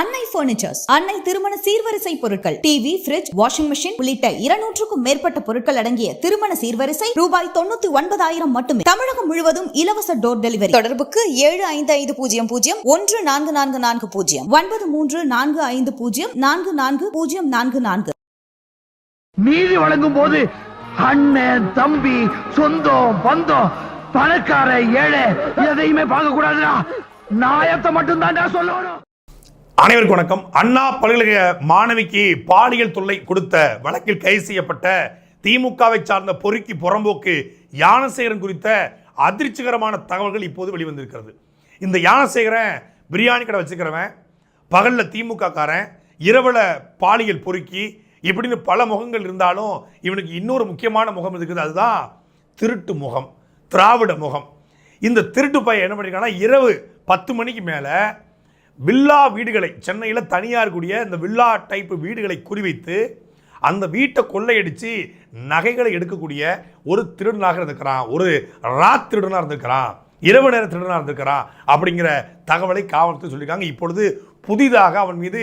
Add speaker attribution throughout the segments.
Speaker 1: அன்னை பர்னிச்சர்ஸ், அன்னை திருமண சீர்வரிசை பொருட்கள், டிவி, ஃபிரிட்ஜ், வாஷிங் மெஷின் உள்ளிட்ட 200க்கும் மேற்பட்ட பொருட்கள் அடங்கிய திருமண சீர்வரிசை ரூபாய் 99,000 மட்டுமே. தமிழகம் முழுவதும் இலவச டோர் டெலிவரி. தொடர்புக்கு 7550144440 9345044044.
Speaker 2: நீதி வழங்கும் போது அண்ணன், தம்பி, சொந்தம், பந்தம், பணக்கார, ஏழை எதையுமே பார்க்க கூடாதுடா. நாயத்தை மட்டும் தான் சொல்லணும்.
Speaker 3: அனைவருக்கும் வணக்கம். அண்ணா பல்கலைக்கழக மாணவிக்கு பாலியல் தொல்லை கொடுத்த வழக்கில் கைது செய்யப்பட்ட திமுகவை சார்ந்த பொறுக்கி புறம்போக்கு ஞானசேகரன் குறித்த அதிர்ச்சிகரமான தகவல்கள் இப்போது வெளிவந்திருக்கிறது. இந்த ஞானசேகரன் பிரியாணி கடை வச்சுக்கிறவன், பகலில் திமுக காரன், இரவுல பாலியல் பொறுக்கி, இப்படின்னு பல முகங்கள் இருந்தாலும் இவனுக்கு இன்னொரு முக்கியமான முகம் இருக்குது. அதுதான் திருட்டு முகம், திராவிட முகம். இந்த திருட்டு பையன் என்ன பண்ணிருக்காங்கன்னா, இரவு 10 மணிக்கு மேலே வில்லா வீடுகளை, சென்னையில் தனியார் கூடிய இந்த வில்லா டைப்பு வீடுகளை குறிவைத்து அந்த வீட்டை கொள்ளையடித்து நகைகளை எடுக்கக்கூடிய ஒரு திருடனாக இருந்திருக்கிறான், ஒரு ராத் திருடனாக இருந்திருக்கிறான், இரவு நேர திருடனாக இருந்திருக்கிறான் அப்படிங்கிற தகவலை காவல்துறை சொல்லியிருக்காங்க. இப்பொழுது புதிதாக அவன் மீது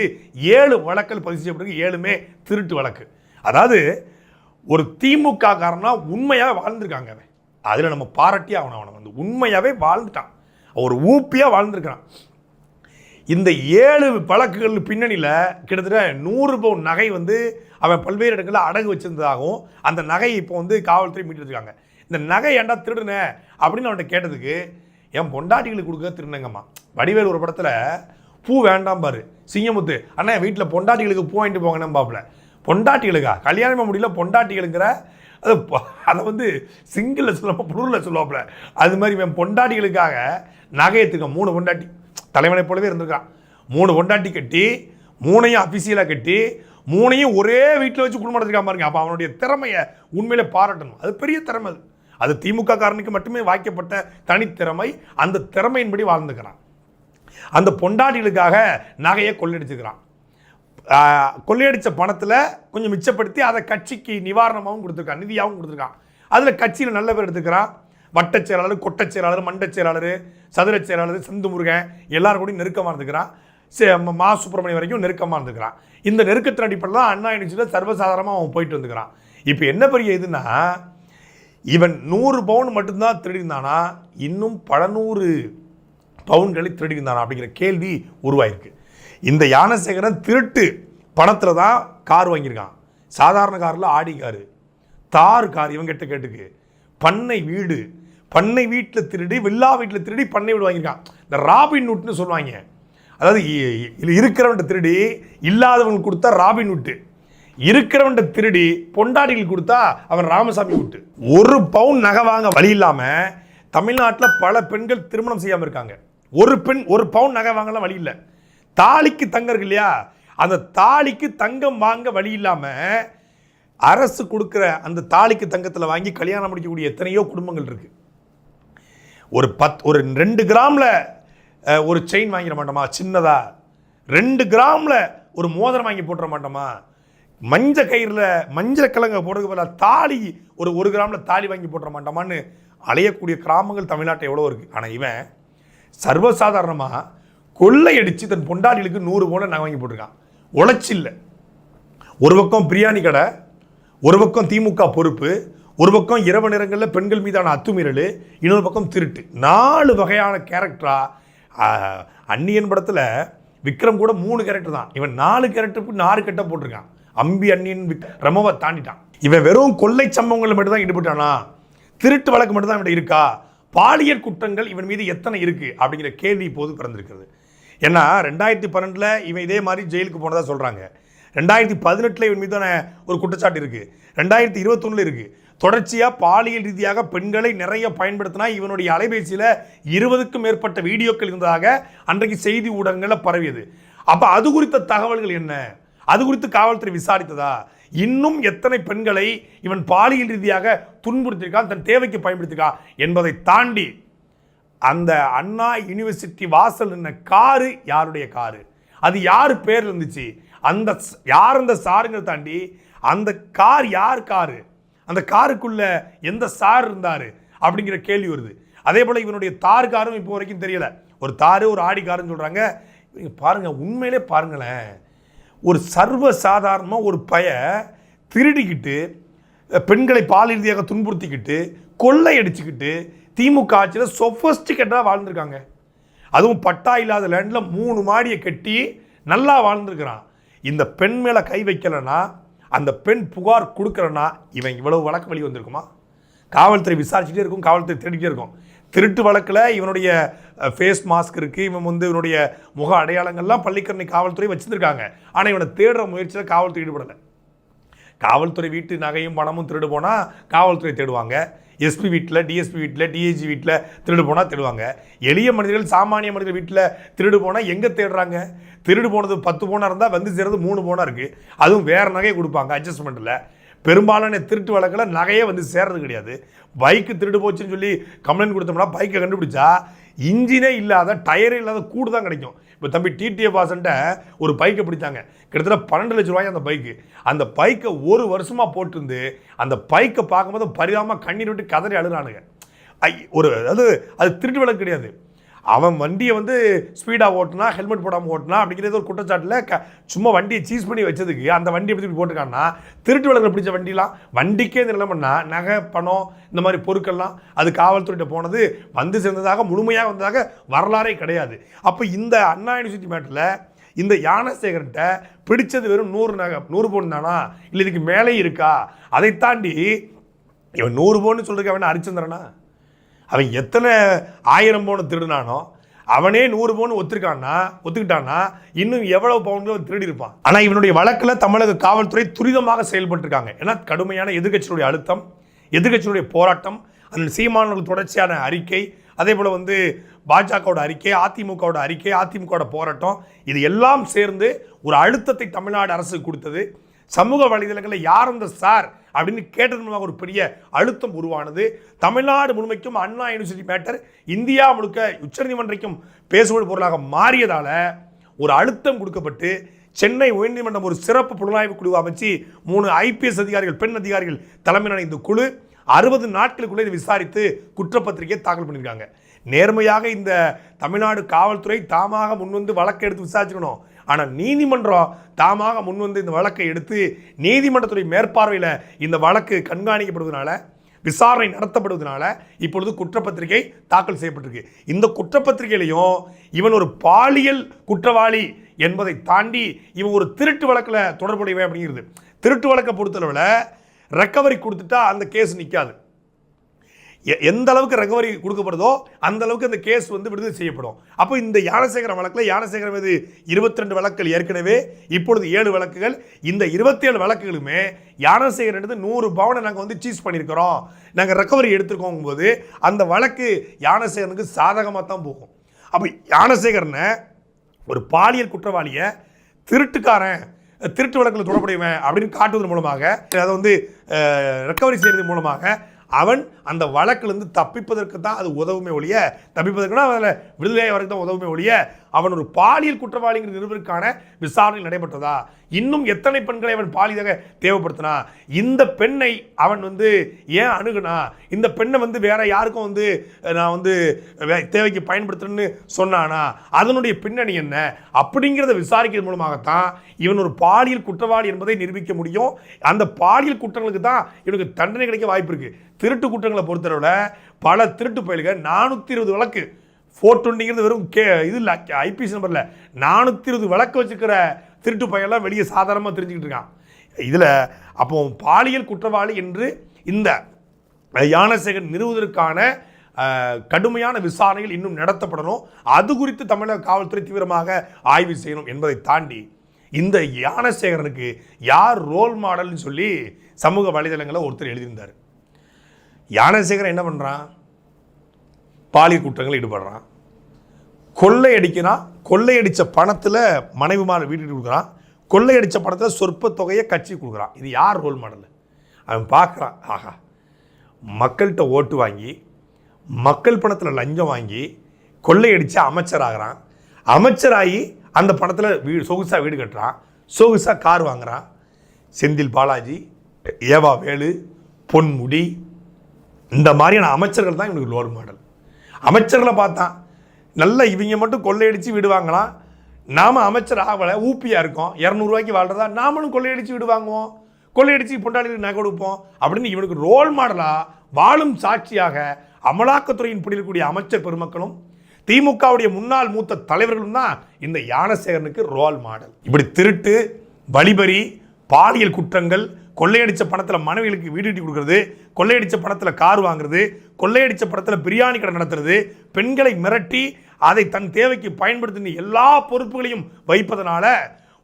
Speaker 3: 7 வழக்குகள் பதிவு செய்யப்பட்டிருக்கு. 7மே திருட்டு வழக்கு. அதாவது ஒரு திமுக காரனா உண்மையாக வாழ்ந்திருக்காங்க. அவன் அதில் நம்ம பாராட்டி அவனை வந்து உண்மையாகவே வாழ்ந்துட்டான், ஒரு ஊப்பியாக வாழ்ந்துருக்கிறான். இந்த 7 வழக்குகள் பின்னணியில் கிட்டத்தட்ட 100 பவுன் நகை வந்து அவன் பல்வேறு இடங்களில் அடகு வச்சிருந்ததாகவும் அந்த நகையை இப்போ வந்து காவல்துறை மீட்டிருக்காங்க. இந்த நகை ஏன்டா திருடுன அப்படின்னு அவன்கிட்ட கேட்டதுக்கு, என் பொண்டாட்டிகளுக்கு கொடுக்க திருடுனங்கம்மா. வடிவேல் ஒரு படத்தில் பூ வேண்டாம் பாரு, சிங்கமுத்து அண்ணா வீட்டில் பொண்டாட்டிகளுக்கு பூ வாங்கிட்டு போங்கன்னு பாப்பில். பொண்டாட்டிகளுக்கா? கல்யாணமே முடியல பொண்டாட்டிகளுங்கிற அதை வந்து சிங்கிளில் சொல்லுவாப்ப, புளூரில் சொல்லுவாப்புல. அது மாதிரி என் பொண்டாட்டிகளுக்காக நகையத்துக்க 3 பொண்டாட்டி, தலைவனை போலவே இருந்திருக்கான். 3 பொண்டாட்டி கட்டி, 3ஐயும் அபிஷியலாக கட்டி, 3ஐயும் ஒரே வீட்டில் வச்சு குடும்பம் நடத்திருக்கா பாருங்க. அப்போ அவனுடைய திறமையை உண்மையிலே பாராட்டணும். அது பெரிய திறமை. அது திமுக காரனுக்கு மட்டுமே வாய்க்கப்பட்ட தனித்திறமை. அந்த திறமையின்படி வாழ்ந்துக்கிறான். அந்த பொண்டாட்டிகளுக்காக நகையை கொள்ளையடிச்சுக்கிறான். கொள்ளையடித்த பணத்தில் கொஞ்சம் மிச்சப்படுத்தி அதை கட்சிக்கு நிவாரணமாகவும் கொடுத்துருக்கான், நிதியாகவும் கொடுத்துருக்கான். அதில் கட்சியில் நல்ல பேர் எடுத்துக்கிறான். வட்டச் செயலாளர், கொட்டச் செயலாளர், மண்டச் செயலாளர், சதுரச் செயலாளர், செந்து முருகன் எல்லாரும் கூட நெருக்கமாக இருந்துக்கிறான். மா சுப்பிரமணியம் வரைக்கும் நெருக்கமாக இருந்துக்கிறான். இந்த நெருக்கத்தின் அடிப்படையில் தான் அண்ணா யூனிவர்சிட்டியில் சர்வசாதாரணமாக அவன் போயிட்டு வந்துக்கிறான். இப்போ என்ன பெரிய இதுன்னா, இவன் 100 பவுன் மட்டும்தான் திருடிந்தானா, இன்னும் பல 100 பவுன்களை திருடிந்தானா அப்படிங்கிற கேள்வி உருவாயிருக்கு. இந்த ஞானசேகரன் திருட்டு பணத்தில் தான் கார் வாங்கியிருக்கான். சாதாரண காரில் ஆடி காரு, தார் கார் இவங்கிட்ட கேட்டுக்கு, பண்ணை வீடு, பண்ணை வீட்டில் திருடி, வில்லா வீட்டில் திருடி பண்ணை வீடு வாங்கியிருக்கான். இந்த ராபின் ஹுட்னு சொல்லுவாங்க. அதாவது இருக்கிறவன்ட்ட திருடி இல்லாதவங்களுக்கு கொடுத்தா ராபின் ஹுட்டு, இருக்கிறவன்ட்ட திருடி பொண்டாட்டிகள் கொடுத்தா அவன் ராமசாமி ஹுட்டு. 1 பவுன் நகை வாங்க வழி இல்லாமல் தமிழ்நாட்டில் பல பெண்கள் திருமணம் செய்யாமல் இருக்காங்க. ஒரு பெண் 1 பவுன் நகை வாங்கலாம் வழி இல்லை. தாலிக்கு தங்கம் இருக்கு இல்லையா, அந்த தாலிக்கு தங்கம் வாங்க வழி இல்லாமல் அரசு கொடுக்குற அந்த தாலிக்கு தங்கத்தில் வாங்கி கல்யாணம் முடிக்கக்கூடிய எத்தனையோ குடும்பங்கள் இருக்கு. ஒரு 2 கிராமில் ஒரு செயின் வாங்கிட மாட்டோமா, சின்னதா 2 கிராமில் ஒரு மோதிரம் வாங்கி போட்டுற மாட்டோமா, மஞ்சள் கயிறில் மஞ்சள் கிழங்க போடுறதுக்கு பதிலாக தாலி ஒரு 1 கிராமில் தாலி வாங்கி போட்டுற மாட்டோமான்னு அலையக்கூடிய கிராமங்கள் தமிழ்நாட்டில் எவ்வளோ இருக்குது. ஆனால் இவன் சர்வசாதாரணமாக கொள்ளையடித்து தன் பொண்டாட்டிகளுக்கு 100 பவுன் நகை வாங்கி போட்டிருக்கான். உழைச்சில்லை. ஒரு பக்கம் பிரியாணி கடை, ஒரு பக்கம் திமுக பொறுப்பு, ஒரு பக்கம் இரவு நேரங்களில் பெண்கள் மீதான அத்துமீறல், இன்னொரு பக்கம் திருட்டு. 4 வகையான கேரக்டரா. அந்நியன் படத்தில் விக்ரம் கூட 3 கேரக்டர் தான். இவன் 4 கேரக்டருக்கு 4 கட்ட போட்டிருக்கான். அம்பி அந்நியன் ரமவை தாண்டிட்டான். இவன் வெறும் கொள்ளை சம்பவங்கள் மட்டும் தான் ஈடுபட்டானா, திருட்டு வழக்கு மட்டும் தான் இவன் இருக்கா, பாலியல் குற்றங்கள் இவன் மீது எத்தனை இருக்கு அப்படிங்கிற கேள்வி இப்போது பிறந்திருக்கிறது. ஏன்னா 2012 இவன் இதே மாதிரி ஜெயிலுக்கு போனதாக சொல்கிறாங்க. 2018 இவன் மீதான ஒரு குற்றச்சாட்டு இருக்குது. 2021 இருக்குது. தொடர்ச்சியாக பாலியல் ரீதியாக பெண்களை நிறைய பயன்படுத்தினா இவனுடைய அலைபேசியில் 20க்கும் மேற்பட்ட வீடியோக்கள் இருந்ததாக அன்றைக்கு செய்தி ஊடகங்களில் பரவியது. அப்போ அது குறித்த தகவல்கள் என்ன, அது குறித்து காவல்துறை விசாரித்ததா, இன்னும் எத்தனை பெண்களை இவன் பாலியல் ரீதியாக துன்புறுத்திருக்கான், தன் தேவைக்கு பயன்படுத்திருக்கான் என்பதை தாண்டி அந்த அண்ணா யூனிவர்சிட்டி வாசல் நின்ன காரு யாருடைய காரு, அது யார் பேர் இருந்துச்சு, அந்த யார் அந்த சாருங்கிறத தாண்டி அந்த கார் யார் காரு, அந்த காருக்குள்ள எந்த சார் இருந்தார் அப்படிங்கிற கேள்வி வருது. அதே போல் இவனுடைய தார் காரும் இப்போ வரைக்கும் தெரியல. ஒரு தாரு ஒரு ஆடி காருன்னு சொல்கிறாங்க. பாருங்கள், உண்மையிலே பாருங்களேன், ஒரு சர்வ சாதாரணமாக ஒரு திருடிக்கிட்டு பெண்களை பாலியல் ரீதியாக துன்புறுத்திக்கிட்டு கொள்ளை அடிச்சுக்கிட்டு திமுக ஆட்சியில் சொஃபஸ்டிகேட்டாக வாழ்ந்துருக்காங்க. அதுவும் பட்டா இல்லாத லேண்டில் 3 மாடியை கட்டி நல்லா வாழ்ந்துருக்கிறான். இந்த பெண் மேலே கை வைக்கலைன்னா, அந்த பெண் புகார் கொடுக்கலன்னா இவன் இவ்வளவு வழக்கு வழி வந்திருக்குமா? காவல்துறை விசாரிச்சுட்டே இருக்கும், காவல்துறை தேடிக்கிட்டே இருக்கும். திருட்டு வழக்கில் இவனுடைய ஃபேஸ் மாஸ்க் இருக்குது, இவன் இவனுடைய முக அடையாளங்கள்லாம் பள்ளிக்கரணை காவல்துறை வச்சுருக்காங்க. ஆனால் இவனை தேடுற முயற்சியில் காவல்துறை ஈடுபடலை. காவல்துறை வீட்டு நகையும் பணமும் திருடு போனால் காவல்துறை தேடுவாங்க. எஸ்பி வீட்டில், டிஎஸ்பி வீட்டில், டிஐஜி வீட்டில் திருடு போனால் தேடுவாங்க. எளிய மனிதர்கள், சாமானிய மனிதர்கள் வீட்டில் திருடு போனால் எங்கே தேடுறாங்க? திருடு போனது 10 பவுனாக இருந்தால் வந்து சேர்றது 3 பவுனாக இருக்குது. அதுவும் வேறு நகையை கொடுப்பாங்க அட்ஜஸ்ட்மெண்ட்டில். பெரும்பாலான திருட்டு வழக்கில் நகையே வந்து சேர்றது கிடையாது. பைக்கு திருடு போச்சுன்னு சொல்லி கம்ப்ளைண்ட் கொடுத்தோம்னா பைக்கை கண்டுபிடிச்சா இன்ஜினே இல்லாத, டயரே இல்லாத கூடு தான் கிடைக்கும். இப்போ தம்பி டிடிஎஃப் வாசன்ட்ட ஒரு பைக்கை பிடித்தாங்க, கிட்டத்தட்ட 12 லட்ச ரூபாய் அந்த பைக்கு. அந்த பைக்கை 1 வருஷமாக போட்டிருந்து அந்த பைக்கை பார்க்கும்போது பரிதாபமாக கண்ணீர் விட்டு கதறி அழுகிறானுங்க. அது திருட்டு வழக்கு கிடையாது. அவன் வண்டியை ஸ்பீடாக ஓட்டினா, ஹெல்மெட் போடாமல் ஓட்டினா அப்படிங்கிறது ஒரு குற்றச்சாட்டில் சும்மா வண்டியை சீஸ் பண்ணி வச்சதுக்கு அந்த வண்டியை எப்படி போட்டுக்கான்னா, திருட்டு வழக்கில் பிடிச்ச வண்டிலாம் வண்டிக்கே இந்த நிலைமைன்னா நகை, பணம், இந்த மாதிரி பொருட்கள்லாம் அது காவல்துறையிட்ட போனது வந்து சேர்ந்ததாக, முழுமையாக வந்ததாக வரலாறே கிடையாது. அப்போ இந்த அண்ணா யூனிவர்சிட்டி மேட்டில் இந்த யானசேகர்கிட்ட பிடிச்சது வெறும் 100 பவுன் தானா, இல்லை இதுக்கு மேலே இருக்கா? அதை தாண்டி இவன் 100 பவுன் சொல்றதுக்கு அவன் ஹரிச்சந்திரனா? அவன் எத்தனை 1000 பவுன் திருடினானோ அவனே 100 பவுன் ஒத்துக்கிட்டான்னா இன்னும் எவ்வளவு பவுன்கள் திருடி இருப்பான். ஆனால் இவனுடைய வழக்கில் தமிழக காவல்துறை துரிதமாக செயல்பட்டுருக்காங்க. ஏன்னா கடுமையான எதிர்கட்சியுடைய அழுத்தம், எதிர்கட்சியுடைய போராட்டம், அந்த சீமானவர்கள் தொடர்ச்சியான அறிக்கை, அதே போல் பாஜகவோட அறிக்கை, அதிமுகவோட அறிக்கை, அதிமுகவோட போராட்டம், இது எல்லாம் சேர்ந்து ஒரு அழுத்தத்தை தமிழ்நாடு அரசு கொடுத்தது. சமூக வலைதளங்களில் யார் அந்த சார் அப்படின்னு கேட்டது மூலமாக ஒரு பெரிய அழுத்தம் உருவானது. தமிழ்நாடு முழுமைக்கும் அண்ணா யூனிவர்சிட்டி மேட்டர் இந்தியா முழுக்க உச்சநீதிமன்றைக்கும் பேசுபொருள் பொருளாக மாறியதால் ஒரு அழுத்தம் கொடுக்கப்பட்டு சென்னை உயர்நீதிமன்றம் ஒரு சிறப்பு புலனாய்வு குழு அமைச்சு 3 ஐபிஎஸ் அதிகாரிகள், பெண் அதிகாரிகள் தலைமையிலான இந்த குழு 60 நாட்களுக்குள்ளே இதை விசாரித்து குற்றப்பத்திரிகையை தாக்கல் பண்ணியிருக்காங்க. நேர்மையாக இந்த தமிழ்நாடு காவல்துறை தாமாக முன்வந்து வழக்கை எடுத்து விசாரிச்சுக்கணும். ஆனால் நீதிமன்றம் தாமாக முன்வந்து இந்த வழக்கை எடுத்து நீதிமன்றத்துடைய மேற்பார்வையில் இந்த வழக்கு கண்காணிக்கப்படுவதனால, விசாரணை நடத்தப்படுவதனால இப்பொழுது குற்றப்பத்திரிகை தாக்கல் செய்யப்பட்டிருக்கு. இந்த குற்றப்பத்திரிகையிலையும் இவன் ஒரு பாலியல் குற்றவாளி என்பதை தாண்டி இவன் ஒரு திருட்டு வழக்கில் தொடர்புடையவன் அப்படிங்கிறது. திருட்டு வழக்கை பொறுத்தளவில் ரெக்கவரி கொடுத்துட்டா அந்த கேஸ் நிற்காது. எந்த அளவுக்கு ரெக்கவரி கொடுக்கப்படுதோ அந்த அளவுக்கு அந்த கேஸ் விடுதலை செய்யப்படும். அப்போ இந்த யானசேகரன் வழக்கில் யானசேகரன் மீது 22 வழக்குகள் ஏற்கனவே, இப்பொழுது 7 வழக்குகள். இந்த 27 வழக்குகளுமே யானசேகரன் 100 பவுனை நாங்கள் சீஸ் பண்ணியிருக்கிறோம், நாங்கள் ரெக்கவரி எடுத்துருக்கோம் போது அந்த வழக்கு யானசேகரனுக்கு சாதகமாக தான் போகும். அப்போ யானசேகரனை ஒரு பாலியல் குற்றவாளியை திருட்டுக்காரன், திருட்டு வழக்கில் தொடர்புடையவன் அப்படின்னு காட்டுவதன் மூலமாக, அதை ரெக்கவரி செய்வதன் மூலமாக அவன் அந்த வழக்கிலிருந்து தப்பிப்பதற்கு தான் அது உதவுமே ஒழிய, தப்பிப்பதற்குனா அதில் விடுதலையாக வரைக்கும் தான் உதவுமே ஒழிய, அவன் ஒரு பாலியல் குற்றவாளிங்கிற நிறுவனத்துக்கான விசாரணை நடைபெற்றதா? இன்னும் எத்தனை பெண்களை அவன் பாலியலாக தேவைப்படுத்தினா? இந்த பெண்ணை அவன் ஏன் அணுகுனா? இந்த பெண்ணை வேற யாருக்கும் நான் தேவைக்கு பயன்படுத்துறேன்னு சொன்னானா? அதனுடைய பின்னணி என்ன அப்படிங்கிறத விசாரிக்கிறது மூலமாகத்தான் இவன் ஒரு பாலியல் குற்றவாளி என்பதை நிரூபிக்க முடியும். அந்த பாலியல் குற்றங்களுக்கு தான் இவனுக்கு தண்டனை கிடைக்க வாய்ப்பு இருக்கு. திருட்டு குற்றங்களை பொறுத்தளவில் பல திருட்டு பயல்கள் 420 வழக்கு, 420 வெறும் இது இல்லை, ஐபிசி நம்பரில் 420 வழக்கு வச்சுக்கிற திருட்டு பயலாம் வெளியே சாதாரணமாக தெரிஞ்சுக்கிட்டு இருக்கான். இதில் அப்போ பாலியல் குற்றவாளி என்று இந்த யானசேகரன் நிறுவுவதற்கான கடுமையான விசாரணைகள் இன்னும் நடத்தப்படணும். அது குறித்து தமிழக காவல்துறை தீவிரமாக ஆய்வு செய்யணும் என்பதை தாண்டி இந்த யானசேகரனுக்கு யார் ரோல் மாடல்னு சொல்லி சமூக வலைதளங்களில் ஒருத்தர் எழுதியிருந்தார். யானசேகரன் என்ன பண்ணுறான்? பாலியல் குற்றங்களில் ஈடுபடுறான், கொள்ளையடிக்கிறான். கொள்ளையடித்த பணத்தில் மனைவிமார் வீட்டுக்கு கொடுக்குறான், கொள்ளையடித்த பணத்தில் சொற்ப தொகையை கட்சி கொடுக்குறான். இது யார் ரோல் மாடல்? அவன் பார்க்குறான், ஆஹா, மக்கள்கிட்ட ஓட்டு வாங்கி, மக்கள் பணத்தில் லஞ்சம் வாங்கி கொள்ளையடித்து அமைச்சராகிறான். அமைச்சராகி அந்த பணத்தில் சொகுசாக வீடு கட்டுறான், சொகுசாக கார் வாங்குறான். செந்தில் பாலாஜி, ஏவா வேலு, பொன்முடி, இந்த மாதிரியான அமைச்சர்கள் தான் இவனுக்கு ரோல் மாடல். அமைச்சர்களை பார்த்தான், நல்ல இவங்க மட்டும் கொள்ளையடித்து வீடு வாங்கலாம், நாம அமைச்சர் ஆகலை, ஊப்பியா இருக்கோம், 200 ரூபாய்க்கு வாழ்றதா, நாமளும் கொள்ளையடிச்சு வீடு வாங்குவோம், கொள்ளையடிச்சு பொண்டாளிகளுக்கு நகை கொடுப்போம் அப்படின்னு இவனுக்கு ரோல் மாடலா வாழும் சாட்சியாக அமலாக்கத்துறையின் பிடியில் இருக்கக்கூடிய அமைச்சர் பெருமக்களும் திமுகவுடைய முன்னாள் மூத்த தலைவர்களும் தான் இந்த ஞானசேகரனுக்கு ரோல் மாடல். இப்படி திருட்டு, வழிபறி, பாலியல் குற்றங்கள், கொள்ளையடிச்ச பணத்தில் மனைவிகளுக்கு வீடு கட்டி கொடுக்கறது, கொள்ளையடிச்ச பணத்தில் கார் வாங்குறது, கொள்ளையடிச்ச பணத்தில் பிரியாணி கடை நடத்துறது, பெண்களை மிரட்டி அதை தன் தேவைக்கு பயன்படுத்தி எல்லா பொறுப்புகளையும் வைப்பதனால,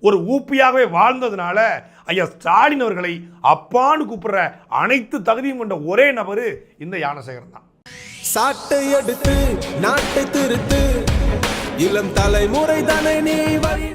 Speaker 3: ஒரு ஊப்பியாகவே வாழ்ந்ததுனால ஐயா ஸ்டாலின் அவர்களை அப்பான்னு கூப்பிடுற அனைத்து தகுதியும் கொண்ட ஒரே நபரு இந்த ஞானசேகரன் தான்.
Speaker 4: சாட்டை எடுத்து நாட்டை திருத்து, இளம் தலைமுறை தானே நீ வழி